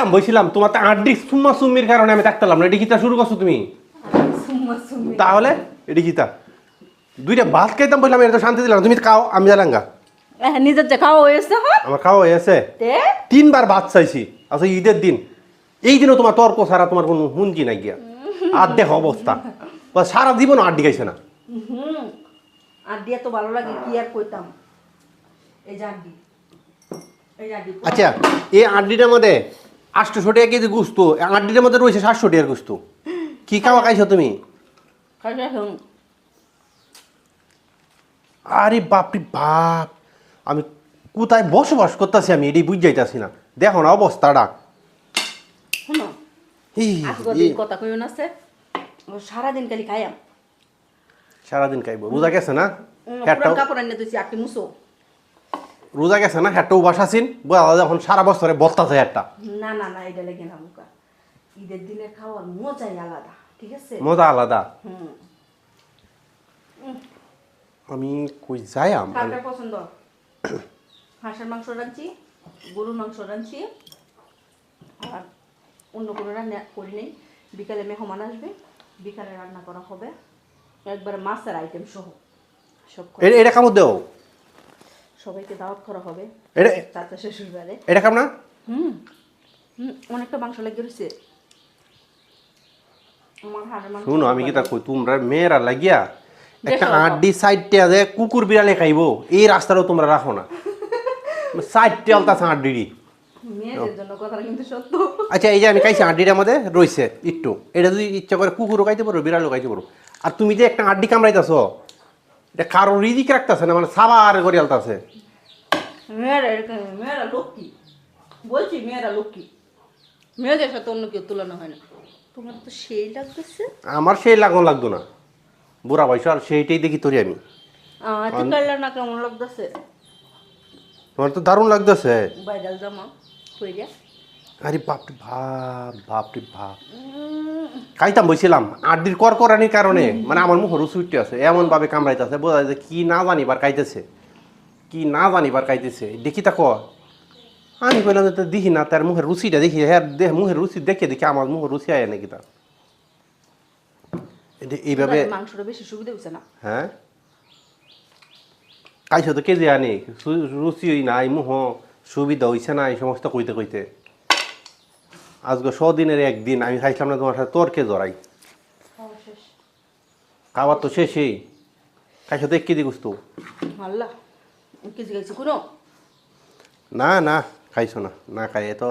খাইতাম বইছিলাম তোমার তো আড্ডি সুম্মা সুম্মির কারণে আমি থাকতাম না। এটি কিতা শুরু করছো তুমি? তাহলে এটি কিতা দুইটা ভাত খাইতাম বললাম, এটা তো শান্তি দিলাম। তুমি খাও, আমি জানাঙ্গা নিজের যে খাওয়া হয়েছে। আমার খাওয়া হয়ে আছে। 3বার ভাত চাইছি। আচ্ছা ঈদের দিন, এই দিনও তোমার তর্ক ছাড়া তোমার কোনো হুঞ্জি নাই গিয়া। আর দেখো অবস্থা, সারা জীবন আড্ডি খাইছে না। আড্ডি এত ভালো লাগে কি আর কইতাম। এই যে আড্ডি, এই যে আড্ডি। আচ্ছা এই আড্ডিটার মধ্যে 800 টাকা কেজি গুস্ত, আড্ডিটার মধ্যে রয়েছে 700 টাকার গুস্ত। কি খাওয়া খাইছো তুমি? আরে বাপরে বাপ, আমি কোথায় বসবাস করতেছি আমি এটাই বুঝ যাইতাছি না। দেখো না অবস্থাটা। শুনো, কথা কইও না সে, সারাদিন খালি খাইয়াম। সারাদিন খাইবো, রোজা গেছে না? কাপড় আনিয়ে দিছি আকি মুসো। রোজা গেছে না? হ্যাঁ বাসাছিন যখন সারা বছরে বস্তা একটা। না না না, এটা লেগে না মুখা। ঈদের দিনের খাওয়ার মজাই আলাদা, ঠিক আছে? মজা আলাদা। আমি কই যাই কার পছন্দ? হাঁসের মাংস রাঁধছি, গরুর মাংস রাঁধছি, আর অন্য কোনো রান্না করি নেই। বিকালে মেহমান আসবে, বিকালে রান্না করা হবে একবারে মাছের আইটেম সহ সব। এটা কামড় দেও, সবাইকে দাওয়াত করা হবে চাচা শ্বশুর বাড়ি। এটা কাম না? অনেকটা মাংস লেগে রয়েছে আমার হাড়ের মাংস। শুনো আমি কি তা কই, তোমরা মেয়েরা লাগিয়া একটা আড্ডি সাইডটা যে কুকুর বিড়ালে খাইবো এই রাস্তাটাও তোমরা রাখো না। সাইডটা আলতাছে আড্ডি। মেয়েদের জন্য কথাটা কিন্তু সত্য। আচ্ছা এই যে আমি খাইছি আড্ডিটার মধ্যে রয়েছে একটু, এটা যদি ইচ্ছা করে কুকুরও খাইতে পারো, বিড়ালও খাইতে পারো। আর তুমি যে একটা আড্ডি কামড়াইতেছো, এটা কারো রিজিক রাখতেছে না, মানে সাবার করে আলতাছে। মেয়েরা লক্ষ্মী, বলছি মেয়েরা লক্ষ্মী, মেয়েদের সাথে অন্য কেউ তুলনা হয় না। তোমার তো সেই লাগতেছে। আমার সেই লাগতো না, বুড়া বয়স আর সেইটাই দেখি তোরি আমি। না কেমন লাগতেছে? তোমার তো দারুণ লাগতেছে। বাইরাল জামা কইরা। আরে বাপরে ভাব, বাপরে ভাব। খাইতাম বইছিলাম আড্ডির করকরানির কারণে, মানে আমার মুখ রুচুইতে আছে, এমন ভাবে কামড়াইতেছে, বোঝা যায় কি না জানিবার খাইতেছে, কি না জানিবার খাইতেছে। দেখি তা কয়, আমি কইলাম তো দেখি না, তার মুখের রুচিটা দেখি, হ্যাঁ মুখের রুচি দেখে দেখি আমার মুখের রুচি আয় নাকি তা এইভাবে। মাংসটা বেশি সুবিধা হচ্ছে না। হ্যাঁ খাইছো তো কেজি আনি, রুচি নাই, মুহ সুবিধা হইছে না, এই সমস্ত কইতে কইতে আজকে 100 দিনের একদিন আমি খাইছিলাম না তোমার সাথে তর্কে জড়াই। খাবার তো শেষই, খাইছো তো 1 কেজি গুস্ত। আল্লাহ, কেজি খাইছো কোনো? না না খাইছো না, না খাই তো,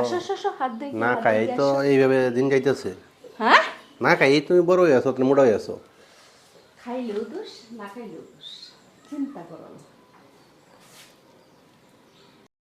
না খাই তো এইভাবে দিন যাইতেছে। হ্যাঁ না খাই তুমি বড় হয়ে আছো, তুমি মোটা হয়ে আছো। খাইলেও দোষ, না খাইলেও দোষ, চিন্তা করো।